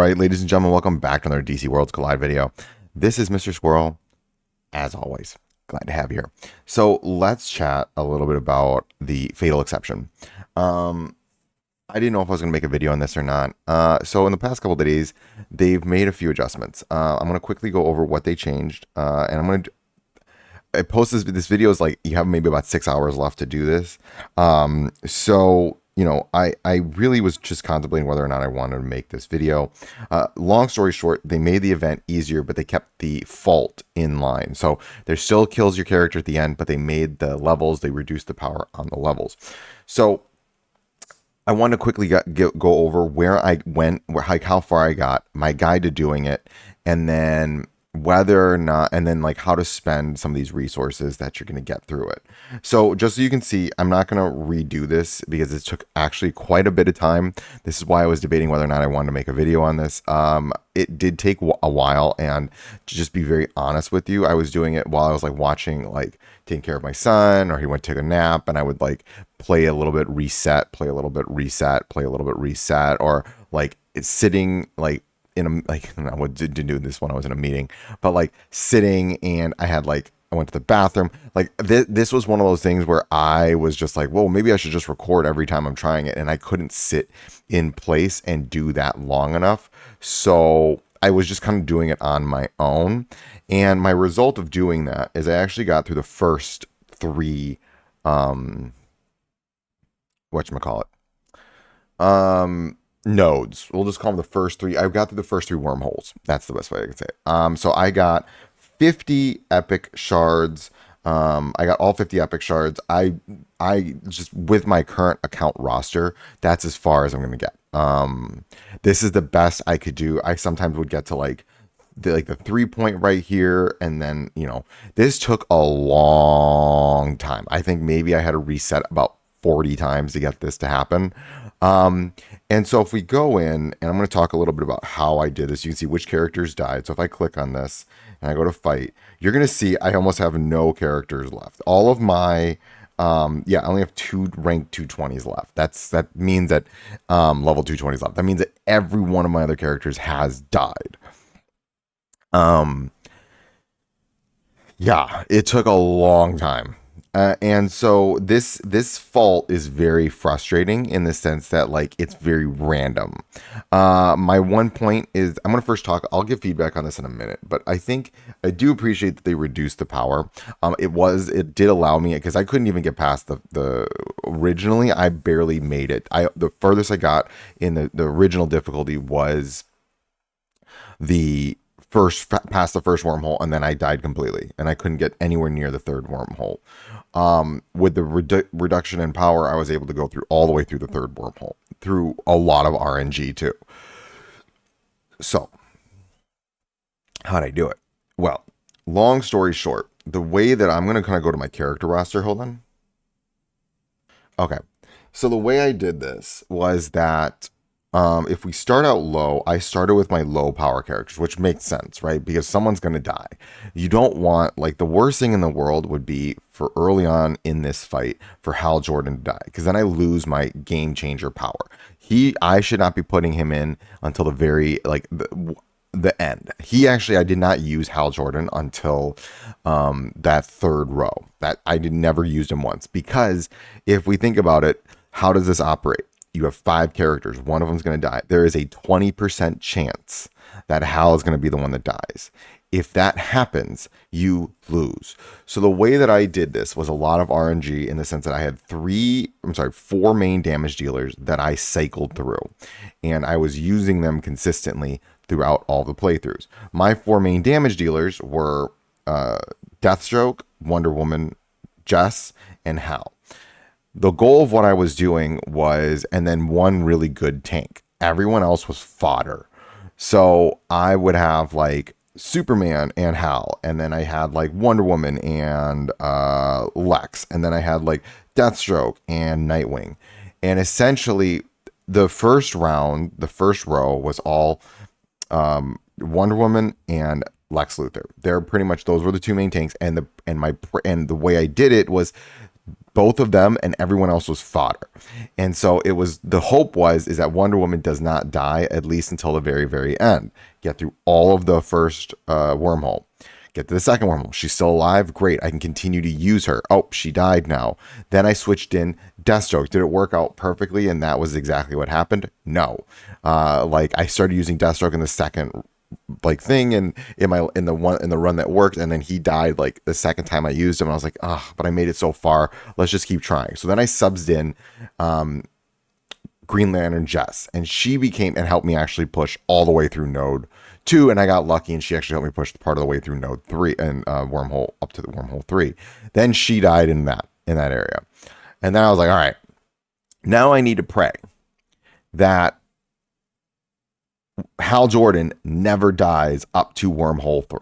right, ladies and gentlemen, welcome back to another DC Worlds Collide video. This is Mr. Squirrel, as always. Glad to have you here. So let's chat a little bit about the fatal exception. I didn't know if I was going to make a video on this or not. So in the past couple of days, they've made a few adjustments. I'm going to quickly go over what they changed, and I'm going to I post this video is like you have maybe about 6 hours left to do this. So you know, I really was just contemplating whether or not I wanted to make this video. Long story short, they made the event easier, but they kept the fault in line. So there still kills your character at the end, but they made the levels, they reduced the power on the levels. So I want to quickly go over where I went, how far I got, my guide to doing it, and then whether or not, and then like how to spend some of these resources that you're going to get through it. So just so you can see, I'm not going to redo this because it took actually quite a bit of time. This is why I was debating whether or not I wanted to make a video on this. It did take a while, and to just be very honest with you, I was doing it while I was like watching, like taking care of my son, or he went to take a nap, and I would like play a little bit, reset, play a little bit, reset, play a little bit, reset, or like it's sitting like in a, like, I didn't do this when I was in a meeting, but like sitting, and I went to the bathroom. Like this was one of those things where I was just like, well, maybe I should just record every time I'm trying it. And I couldn't sit in place and do that long enough. So I was just kind of doing it on my own. And my result of doing that is I actually got through the first three, whatchamacallit, nodes. We'll just call them the first three. I got through the first three wormholes. That's the best way I can say it. So I got 50 epic shards. I got all 50 epic shards. I just, with my current account roster, that's as far as I'm going to get. This is the best I could do. I sometimes would get to like the 3-point right here. And then, you know, this took a long time. I think maybe I had to reset about 40 times to get this to happen. And so if we go in, and I'm going to talk a little bit about how I did this, you can see which characters died. So if I click on this and I go to fight, you're going to see I almost have no characters left. All of my, I only have two ranked 220s left. That means that, level 220s left. That means that every one of my other characters has died. Yeah, it took a long time. And so this fault is very frustrating in the sense that like it's very random. My one point is, I'm gonna first talk. I'll give feedback on this in a minute, but I think I do appreciate that they reduced the power. It did allow me, because I couldn't even get past the originally. I barely made it. The furthest I got in the original difficulty was past the first wormhole, and then I died completely, and I couldn't get anywhere near the third wormhole. With the reduction in power, I was able to go through all the way through the third wormhole, through a lot of RNG too. So how'd I do it? Well, long story short, the way that I'm going to kind of go to my character roster, hold on. Okay. So the way I did this was that if we start out low, I started with my low power characters, which makes sense, right? Because someone's going to die. You don't want, like, the worst thing in the world would be for early on in this fight for Hal Jordan to die, because then I lose my game changer power. I should not be putting him in until the very, like, the end. I did not use Hal Jordan until that third row. That I never used him once, because if we think about it, how does this operate? You have 5 characters. One of them is going to die. There is a 20% chance that Hal is going to be the one that dies. If that happens, you lose. So the way that I did this was a lot of RNG, in the sense that I had 4 main damage dealers that I cycled through, and I was using them consistently throughout all the playthroughs. My 4 main damage dealers were Deathstroke, Wonder Woman, Jess, and Hal. The goal of what I was doing was, and then one really good tank. Everyone else was fodder. So I would have like Superman and Hal, and then I had like Wonder Woman and Lex, and then I had like Deathstroke and Nightwing. And essentially the first round, the first row was all Wonder Woman and Lex Luthor. They're pretty much, those were the 2 main tanks, and the way I did it was both of them and everyone else was fodder. And so it was, the hope was, is that Wonder Woman does not die at least until the very, very end. Get through all of the first wormhole. Get to the second wormhole. She's still alive. Great. I can continue to use her. Oh, she died now. Then I switched in Deathstroke. Did it work out perfectly? And that was exactly what happened? No. Like I started using Deathstroke in the second like thing and in the run that worked, and then he died like the second time I used him. And I was like, but I made it so far. Let's just keep trying. So then I subbed in Green Lantern Jess, and she became and helped me actually push all the way through Node 2, and I got lucky, and she actually helped me push part of the way through Node 3 and wormhole up to the wormhole 3. Then she died in that area, and then I was like, all right, now I need to pray that Hal Jordan never dies up to wormhole 3.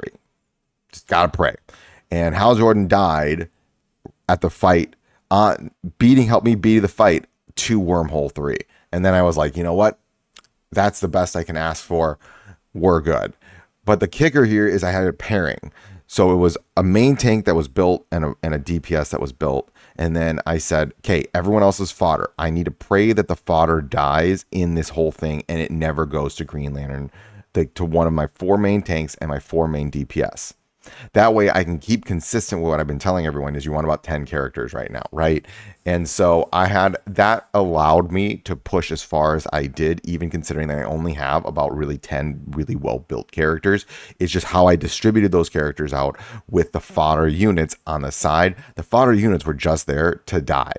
Just gotta pray. And Hal Jordan died at the fight, helped me beat the fight to wormhole 3. And then I was like, you know what? That's the best I can ask for. We're good. But the kicker here is I had a pairing. So it was a main tank that was built and a DPS that was built. And then I said, okay, everyone else is fodder. I need to pray that the fodder dies in this whole thing and it never goes to Green Lantern, to one of my 4 main tanks and my 4 main DPS. That way I can keep consistent with what I've been telling everyone is you want about 10 characters right now, right? And so that allowed me to push as far as I did, even considering that I only have about really 10 really well-built characters. It's just how I distributed those characters out with the fodder units on the side. The fodder units were just there to die.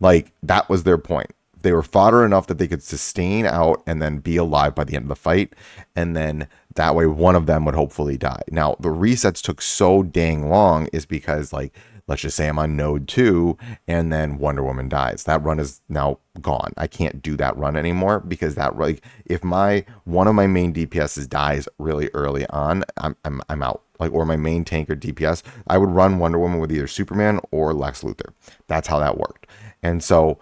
Like, that was their point. They were fodder enough that they could sustain out and then be alive by the end of the fight. And then that way one of them would hopefully die. Now, the resets took so dang long is because, like, let's just say I'm on node 2 and then Wonder Woman dies. That run is now gone. I can't do that run anymore because that, like, if one of my main DPSs dies really early on, I'm out. Like, or my main tank or DPS, I would run Wonder Woman with either Superman or Lex Luthor. That's how that worked. And so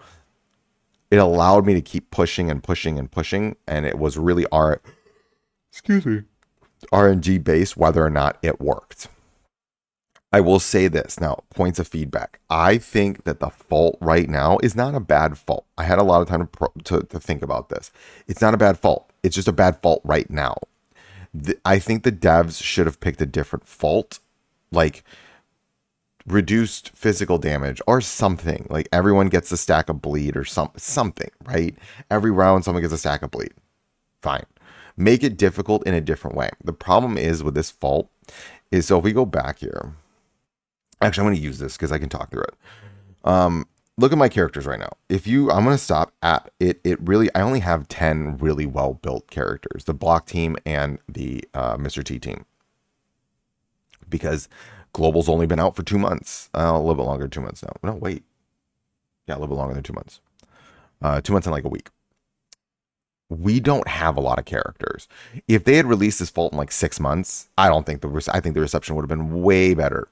it allowed me to keep pushing and pushing and pushing, and it was really RNG based whether or not it worked. I will say this now, points of feedback. I think that the fault right now is not a bad fault. I had a lot of time to think about this. It's not a bad fault. It's just a bad fault right now. I think the devs should have picked a different fault, like reduced physical damage or something. Like everyone gets a stack of bleed or something, right? Every round someone gets a stack of bleed. Fine. Make it difficult in a different way. The problem is with this fault is, so if we go back here, actually I'm going to use this because I can talk through it. Look at my characters right now. I'm going to stop at it. I only have 10 really well built characters, the block team and the Mr. T team, because Global's only been out for 2 months. A little bit longer than 2 months now. No, wait. Yeah, a little bit longer than 2 months. 2 months and like a week. We don't have a lot of characters. If they had released this fault in like 6 months, I think the reception would have been way better,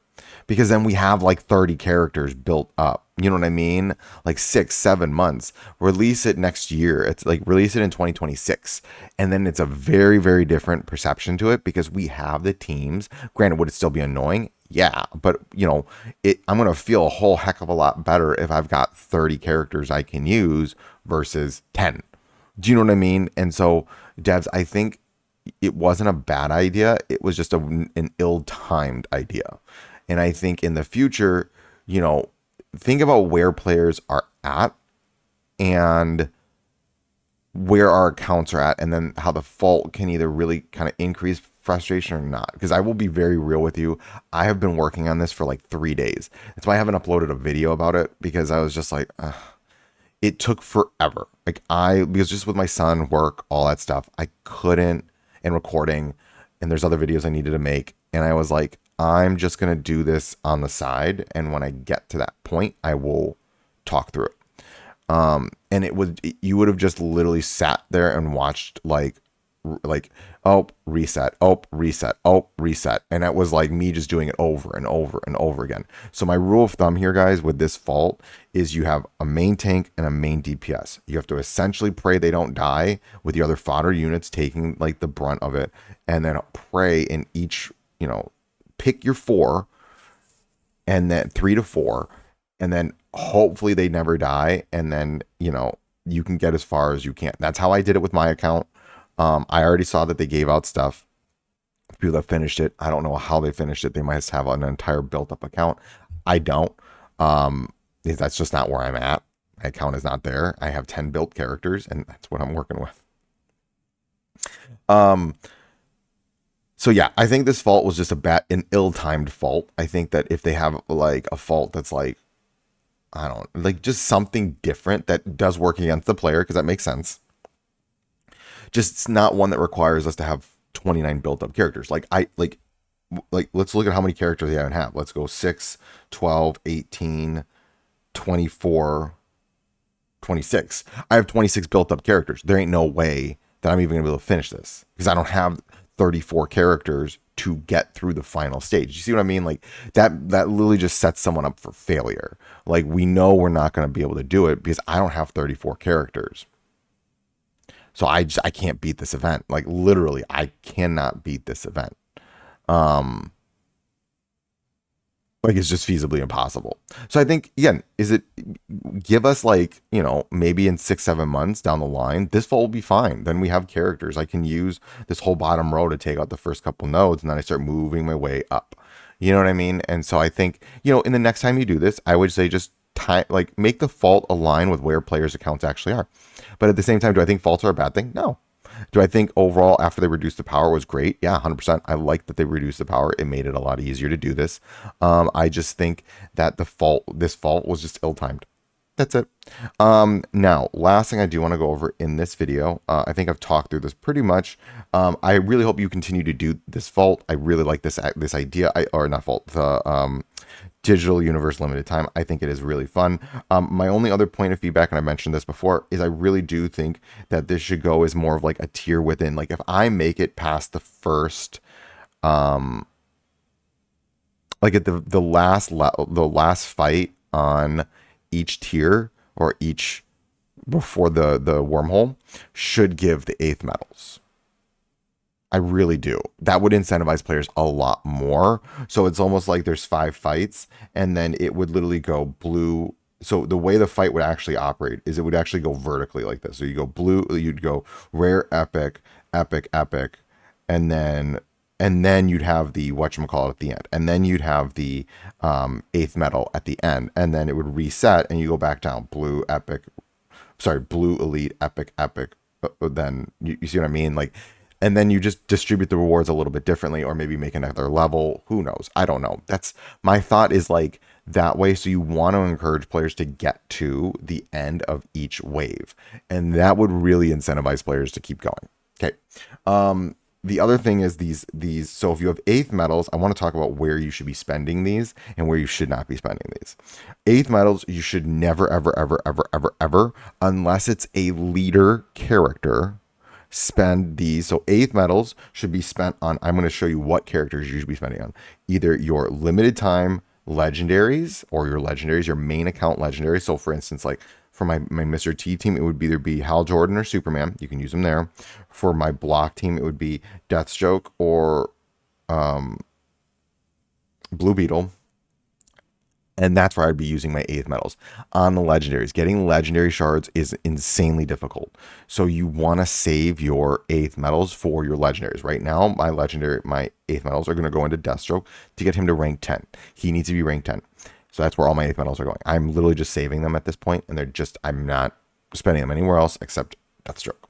because then we have like 30 characters built up. You know what I mean? Like 6-7 months. Release it next year. It's like release it in 2026. And then it's a very, very different perception to it because we have the teams. Granted, would it still be annoying? Yeah, but you know, I'm going to feel a whole heck of a lot better if I've got 30 characters I can use versus 10. Do you know what I mean? And so, devs, I think it wasn't a bad idea. It was just an ill-timed idea. And I think in the future, you know, think about where players are at and where our accounts are at, and then how the fault can either really kind of increase frustration or not. Because I will be very real with you. I have been working on this for like 3 days. That's why I haven't uploaded a video about it, because I was just like, it took forever. Because just with my son, work, all that stuff, I couldn't, and recording, and there's other videos I needed to make. And I was like, I'm just going to do this on the side. And when I get to that point, I will talk through it. And you would have just literally sat there and watched like, oh, reset, oh, reset, oh, reset. And that was like me just doing it over and over and over again. So my rule of thumb here, guys, with this fault is you have a main tank and a main DPS. You have to essentially pray they don't die, with the other fodder units taking like the brunt of it. And then pray in each, you know, pick your 4 and then 3 to 4, and then hopefully they never die, and then you can get as far as you can. That's how I did it with my account. I already saw that they gave out stuff. People that finished it, I don't know how they finished it. They might have an entire built up account. I don't. That's just not where I'm at. My account is not there. I have 10 built characters, and that's what I'm working with. Um, so yeah, I think this fault was just an ill-timed fault. I think that if they have like a fault that's like, I don't like, just something different that does work against the player, because that makes sense. Just it's not one that requires us to have 29 built up characters. Like let's look at how many characters they have. Let's go 6, 12, 18, 24, 26. I have 26 built up characters. There ain't no way that I'm even gonna be able to finish this, because I don't have 34 characters to get through the final stage. You see what I mean? Like that literally just sets someone up for failure. Like, we know we're not going to be able to do it because I don't have 34 characters. So I can't beat this event. Like, literally, I cannot beat this event. Like, it's just feasibly impossible. So I think, again, give us like, maybe in 6-7 months down the line, this fall will be fine. Then we have characters. I can use this whole bottom row to take out the first couple nodes, and then I start moving my way up. You know what I mean? And so I think, in the next time you do this, I would say just make the fault align with where players' accounts actually are. But at the same time, do I think faults are a bad thing? No. Do I think overall, after they reduced the power, was great? Yeah, 100%. I like that they reduced the power. It made it a lot easier to do this. I just think that this fault was just ill-timed. That's it. Now, last thing I do want to go over in this video, I think I've talked through this pretty much. I really hope you continue to do this fault. I really like this idea. Or not fault, the digital universe limited time. I think it is really fun. My only other point of feedback, and I mentioned this before, is I really do think that this should go as more of like a tier within. Like, if I make it past the first, like at the last fight on each tier, or each before the wormhole, should give the 8th medals. I really do. That would incentivize players a lot more. So it's almost like there's 5 fights, and then it would literally go blue. So the way the fight would actually operate is it would actually go vertically like this. So you go blue, you'd go rare, epic, epic, epic, and then you'd have the whatchamacallit at the end. And then you'd have the 8th medal at the end. And then it would reset, and you go back down. Blue, epic, blue, elite, epic, epic. Then you see what I mean? Like, and then you just distribute the rewards a little bit differently, or maybe make another level. Who knows? I don't know. That's my thought, is like that way. So you want to encourage players to get to the end of each wave, and that would really incentivize players to keep going. Okay. The other thing is these. So if you have 8th medals, I want to talk about where you should be spending these and where you should not be spending these. 8th medals, you should never, ever, ever, ever, ever, ever, unless it's a leader character, spend these. So 8th medals should be spent on, I'm going to show you what characters you should be spending on. Either your limited time legendaries, or your main account legendaries. So for instance, like for my Mr. T team, it would either be Hal Jordan or Superman. You can use them there. For my block team, it would be Deathstroke or Blue Beetle. And that's where I'd be using my 8th medals. On the legendaries, getting legendary shards is insanely difficult. So you want to save your 8th medals for your legendaries. Right now, my 8th medals are going to go into Deathstroke to get him to rank 10. He needs to be rank 10. So that's where all my 8th medals are going. I'm literally just saving them at this point, and I'm not spending them anywhere else except Deathstroke.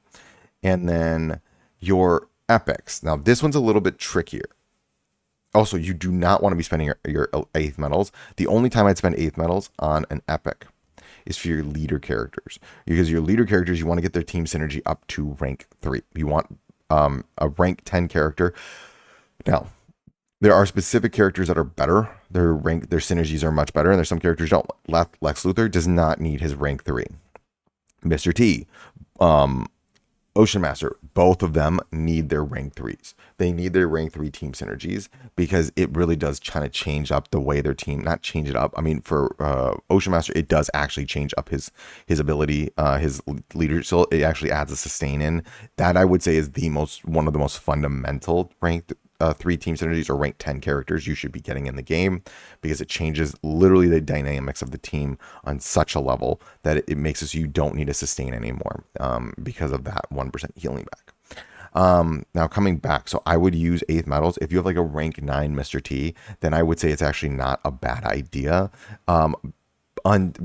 And then your epics. Now, this one's a little bit trickier. Also, you do not want to be spending your 8th medals. The only time I'd spend 8th medals on an epic is for your leader characters. Because your leader characters, you want to get their team synergy up to rank 3. You want a rank 10 character. Now, there are specific characters that are better. Their synergies are much better, and there's some characters don't. Lex Luthor does not need his rank 3. Mr. T, Ocean Master, both of them need their rank 3s. They need their rank 3 team synergies, because it really does kind of change up the way their team, not change it up. I mean, for Ocean Master, it does actually change up his ability, his leader. So it actually adds a sustain in. That I would say is one of the most fundamental ranked 3 team synergies or rank 10 characters you should be getting in the game, because it changes literally the dynamics of the team on such a level that it makes it so you don't need to sustain anymore, because of that 1% healing back. Now coming back, so I would use 8th metals. If you have like a rank 9 Mr. T, then I would say it's actually not a bad idea.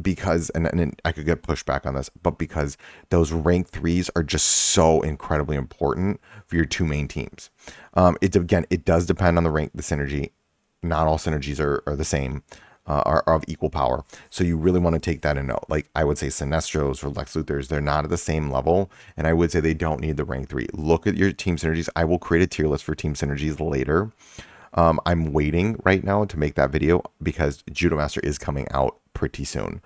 Because and I could get pushback on this, but because those rank 3s are just so incredibly important for your 2 main teams. It does depend on the rank, the synergy. Not all synergies are the same, are of equal power. So you really want to take that in note. Like I would say Sinestros or Lex Luthors, they're not at the same level, and I would say they don't need the rank 3. Look at your team synergies. I will create a tier list for team synergies later. I'm waiting right now to make that video because Judo Master is coming out pretty soon.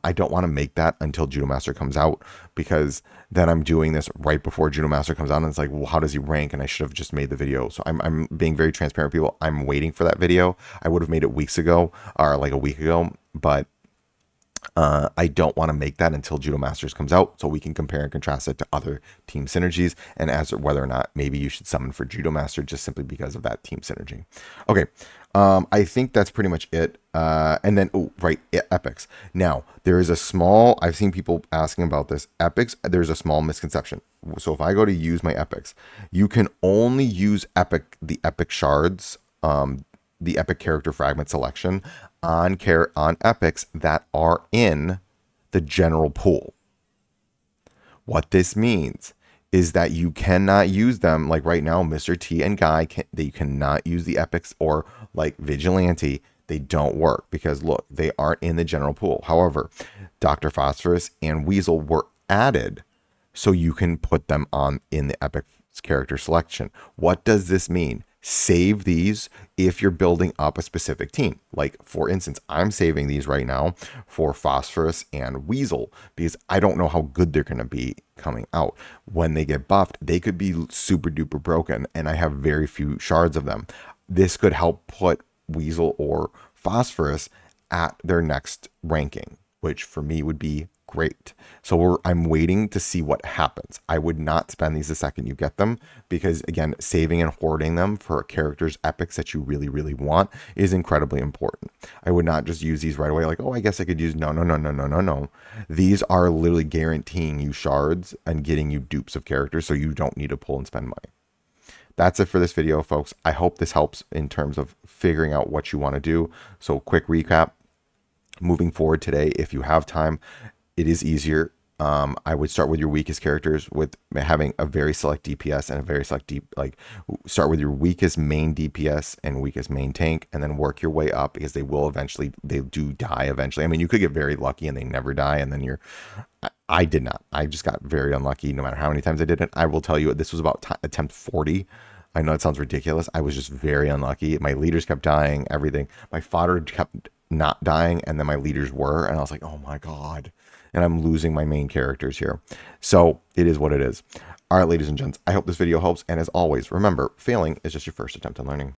I don't want to make that until Judo Master comes out, because then I'm doing this right before Judo Master comes out, and it's like, well, how does he rank? And I should have just made the video. So I'm being very transparent, people. I'm waiting for that video. I would have made it weeks ago, or like a week ago, but I don't want to make that until Judo Masters comes out, so we can compare and contrast it to other team synergies, and as whether or not maybe you should summon for Judo Master just simply because of that team synergy. Okay, I think that's pretty much it. And then, epics. Now, there is a small, I've seen people asking about this. Epics, there's a small misconception. So if I go to use my epics, you can only use the epic shards, the epic character fragment selection on epics that are in the general pool. What this means is that you cannot use them, like right now, Mr. T and Guy, they cannot use the epics, or like Vigilante, they don't work because look, they aren't in the general pool. However, Dr. Phosphorus and Weasel were added so you can put them on in the epic character selection. What does this mean? Save these if you're building up a specific team. Like, for instance, I'm saving these right now for Phosphorus and Weasel because I don't know how good they're going to be coming out. When they get buffed, they could be super duper broken, and I have very few shards of them. This could help put Weasel or Phosphorus at their next ranking, which for me would be great. So I'm waiting to see what happens. I would not spend these the second you get them, because again, saving and hoarding them for characters epics that you really, really want is incredibly important. I would not just use these right away like, oh, I guess I could use, no. These are literally guaranteeing you shards and getting you dupes of characters, so you don't need to pull and spend money. That's it for this video, folks. I hope this helps in terms of figuring out what you want to do. So quick recap. Moving forward today, if you have time, it is easier. I would start with your weakest characters, with having a very select DPS and a very select start with your weakest main DPS and weakest main tank, and then work your way up, because they do die eventually. I mean, you could get very lucky and they never die, and then I did not. I just got very unlucky no matter how many times I did it. I will tell you, this was about attempt 40. I know it sounds ridiculous. I was just very unlucky. My leaders kept dying, everything. My fodder kept not dying, and then my leaders were, and I was like, oh my God. And I'm losing my main characters here. So it is what it is. All right, ladies and gents, I hope this video helps. And as always, remember, failing is just your first attempt at learning.